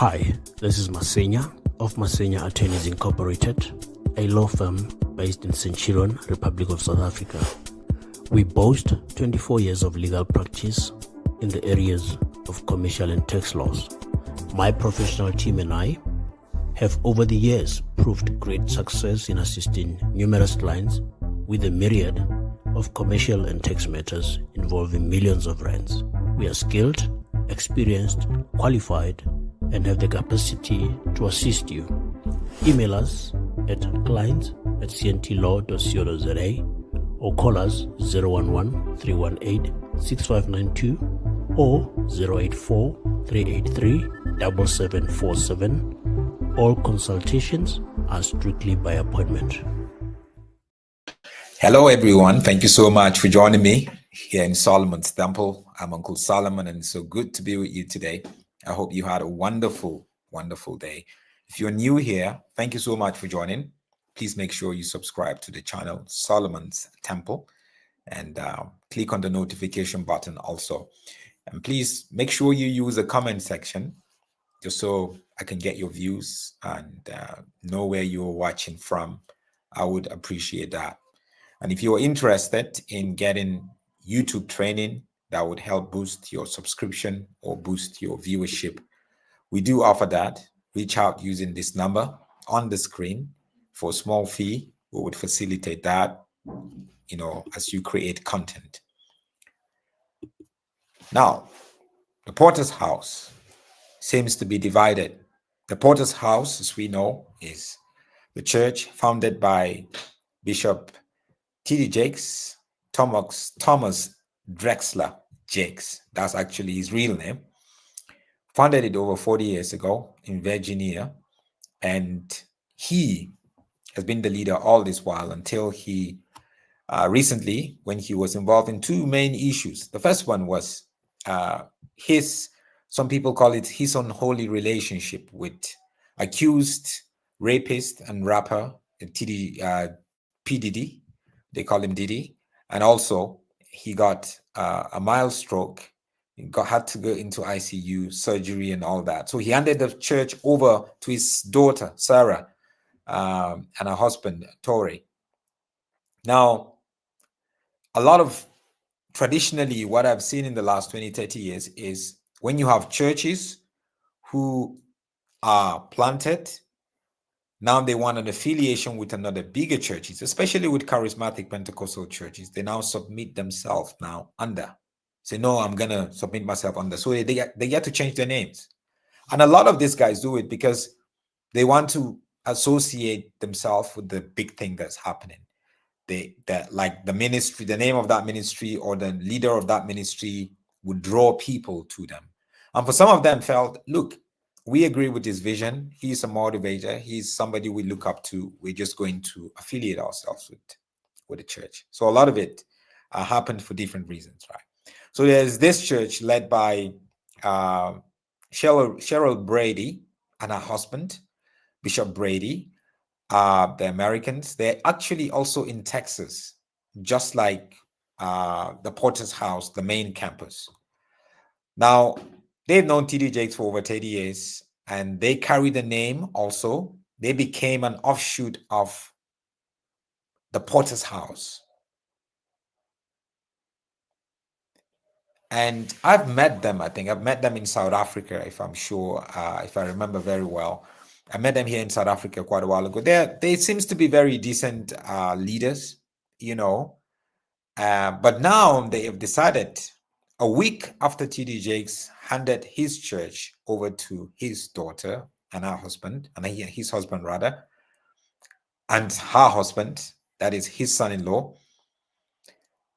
Hi, this is Masenya of Masenya Attorneys Incorporated, a law firm based in Centurion, Republic of South Africa. We boast 24 years of legal practice in the areas of commercial and tax laws. My professional team and I have over the years proved great success in assisting numerous clients with a myriad of commercial and tax matters involving millions of rands. We are skilled, experienced, qualified, and have the capacity to assist you. Email us at clients@cntlaw.co.za or call us 011-318-6592 or 084-383-7747. All consultations are strictly by appointment. Hello, everyone. Thank you so much for joining me here in Solomon's Temple. I'm Uncle Solomon, and it's so good to be with you today. I hope you had a wonderful, wonderful day. If you're new here, thank you so much for joining. Please make sure you subscribe to the channel Solomon's Temple and click on the notification button also. And please make sure you use the comment section just so I can get your views and know where you're watching from. I would appreciate that. And if you're interested in getting YouTube training that would help boost your subscription or boost your viewership, we do offer that. Reach out using this number on the screen for a small fee. We would facilitate that, as you create content. Now, the Potter's House seems to be divided. The Potter's House, as we know, is the church founded by Bishop T.D. Jakes, Thomas Drexler Jakes. That's actually his real name. Founded it over 40 years ago in Virginia. And he has been the leader all this while until he recently, when he was involved in two main issues. The first one was some people call it his unholy relationship with accused rapist and rapper P. Diddy. They call him Diddy. And also, he got a mild stroke. He had to go into ICU, surgery, and all that. So he handed the church over to his daughter, Sarah, and her husband, Tori. Now, traditionally, what I've seen in the last 20, 30 years is when you have churches who are planted, now they want an affiliation with another bigger churches, especially with charismatic Pentecostal churches. They now submit themselves now under. Say, no, I'm going to submit myself under. So they get to change their names. And a lot of these guys do it because they want to associate themselves with the big thing that's happening. Like the ministry, the name of that ministry or the leader of that ministry would draw people to them. And for some of them felt, look, we agree with his vision. He's a motivator. He's somebody we look up to. We're just going to affiliate ourselves with the church. So a lot of it happened for different reasons, right? So there's this church led by Cheryl Brady and her husband, Bishop Brady, the Americans. They're actually also in Texas, just like the Potter's House, the main campus. Now, they've known T.D. Jakes for over 30 years, and they carry the name also. They became an offshoot of the Potter's House. And I've met them, I think. I've met them in South Africa, if I'm sure, if I remember very well. I met them here in South Africa quite a while ago. They seems to be very decent leaders, but now they have decided, a week after T.D. Jakes handed his church over to his daughter and her husband, and his husband rather, and her husband, that is his son-in-law,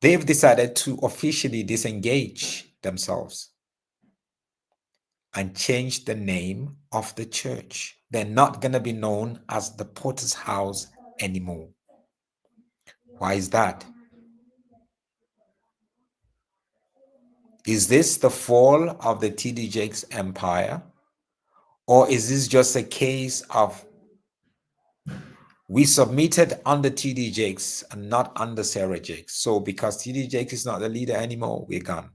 they've decided to officially disengage themselves and change the name of the church. They're not going to be known as the Potter's House anymore. Why is that? Is this the fall of the T.D. Jakes empire? Or is this just a case of we submitted under T.D. Jakes and not under Sarah Jakes? So because T.D. Jakes is not the leader anymore, we're gone.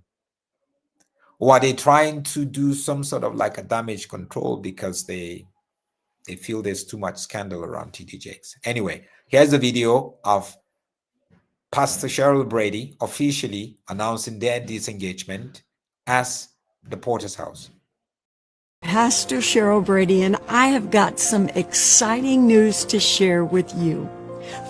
Or are they trying to do some sort of like a damage control because they feel there's too much scandal around TD Jakes? Anyway, here's a video of Pastor Cheryl Brady officially announcing their disengagement as the Porter's House. Pastor Cheryl Brady, and I have got some exciting news to share with you.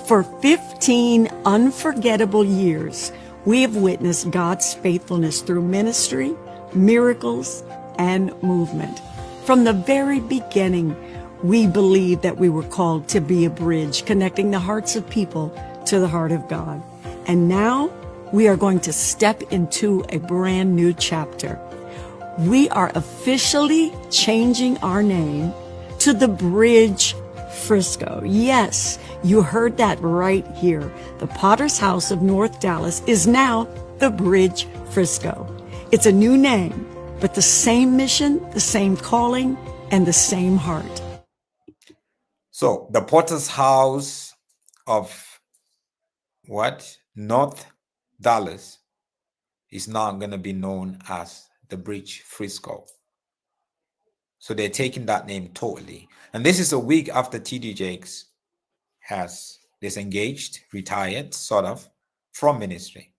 For 15 unforgettable years, we have witnessed God's faithfulness through ministry, miracles, and movement. From the very beginning, we believed that we were called to be a bridge connecting the hearts of people to the heart of God. And now we are going to step into a brand new chapter. We are officially changing our name to the Bridge Frisco. Yes, you heard that right here. The Potter's House of North Dallas is now the Bridge Frisco. It's a new name, but the same mission, the same calling, and the same heart. So the Potter's House of North Dallas is now going to be known as the Bridge Frisco. So they're taking that name totally. And this is a week after TD Jakes has disengaged, retired, sort of, from ministry.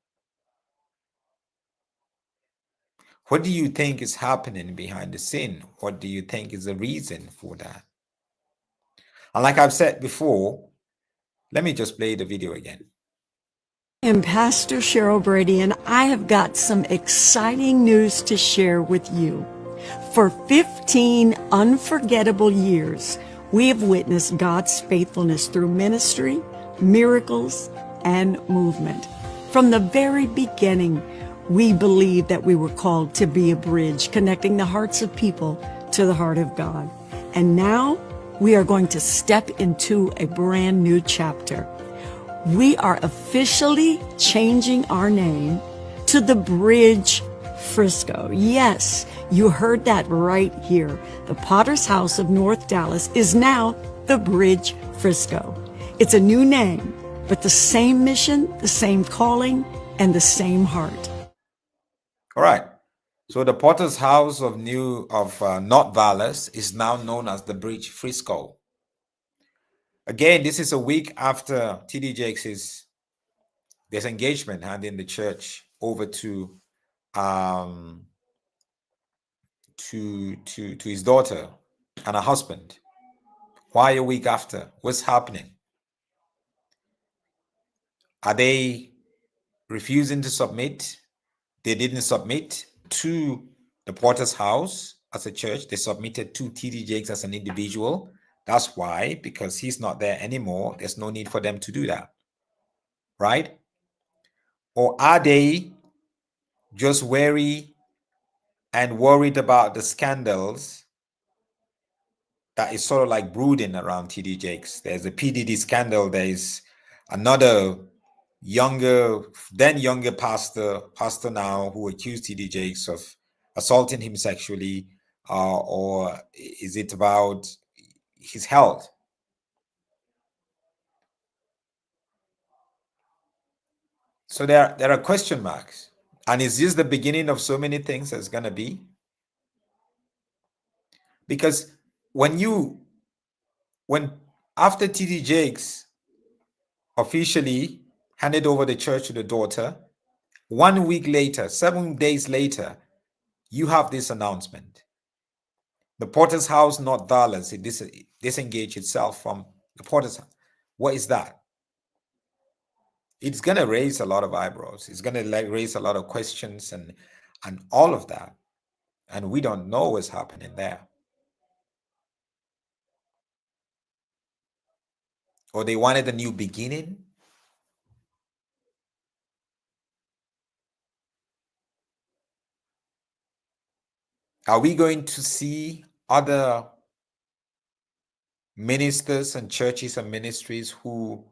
What do you think is happening behind the scene? What do you think is the reason for that? And like I've said before, let me just play the video again. I'm Pastor Cheryl Brady, and I have got some exciting news to share with you. For 15 unforgettable years, we have witnessed God's faithfulness through ministry, miracles, and movement. From the very beginning, we believed that we were called to be a bridge connecting the hearts of people to the heart of God. And now we are going to step into a brand new chapter. We are officially changing our name to the Bridge Frisco. Yes, you heard that right here. The Potter's House of North Dallas is now the Bridge Frisco. It's a new name, but the same mission, the same calling, and the same heart. All right. So the Potter's House of North Dallas is now known as the Bridge Frisco. Again, this is a week after TD Jakes' disengagement, handing the church over to his daughter and her husband. Why a week after? What's happening? Are they refusing to submit? They didn't submit to the Potter's House as a church. They submitted to TD Jakes as an individual. That's why, because he's not there anymore, there's no need for them to do that. Right? Or are they just wary and worried about the scandals that is sort of like brooding around TD Jakes? There's a PDD scandal. There is another younger pastor now who accused TD Jakes of assaulting him sexually, or is it about his health? So there are question marks. And is this the beginning of so many things that's going to be? Because when after TD Jakes officially handed over the church to the daughter, 1 week later, 7 days later, you have this announcement. The Potter's House, North Dallas, it disengaged itself from the Potter's House. What is that? It's going to raise a lot of eyebrows. It's going to raise a lot of questions and all of that. And we don't know what's happening there. Or they wanted a new beginning. Are we going to see other ministers and churches and ministries who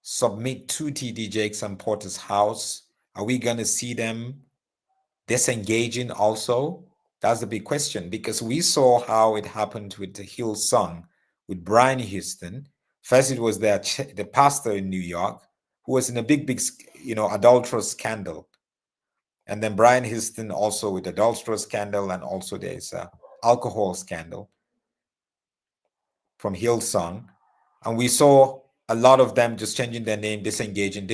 submit to TD Jakes and Potter's House? Are we going to see them disengaging also? That's the big question, because we saw how it happened with the Hillsong, with Brian Houston. First, it was the pastor in New York who was in a big, adulterous scandal. And then Brian Houston also with adulterous scandal, and also there's alcohol scandal from Hillsong. And we saw a lot of them just changing their name, disengaging.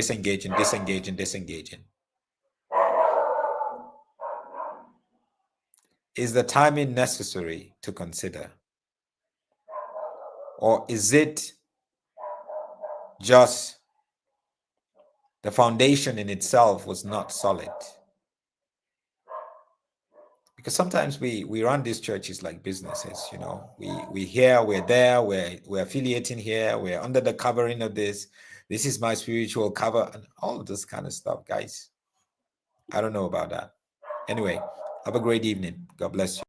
Is the timing necessary to consider? Or is it just the foundation in itself was not solid? Because sometimes we run these churches like businesses, you know. We here, we're there, we're affiliating here, we're under the covering of this. This is my spiritual cover, and all of this kind of stuff, guys. I don't know about that. Anyway, have a great evening. God bless you.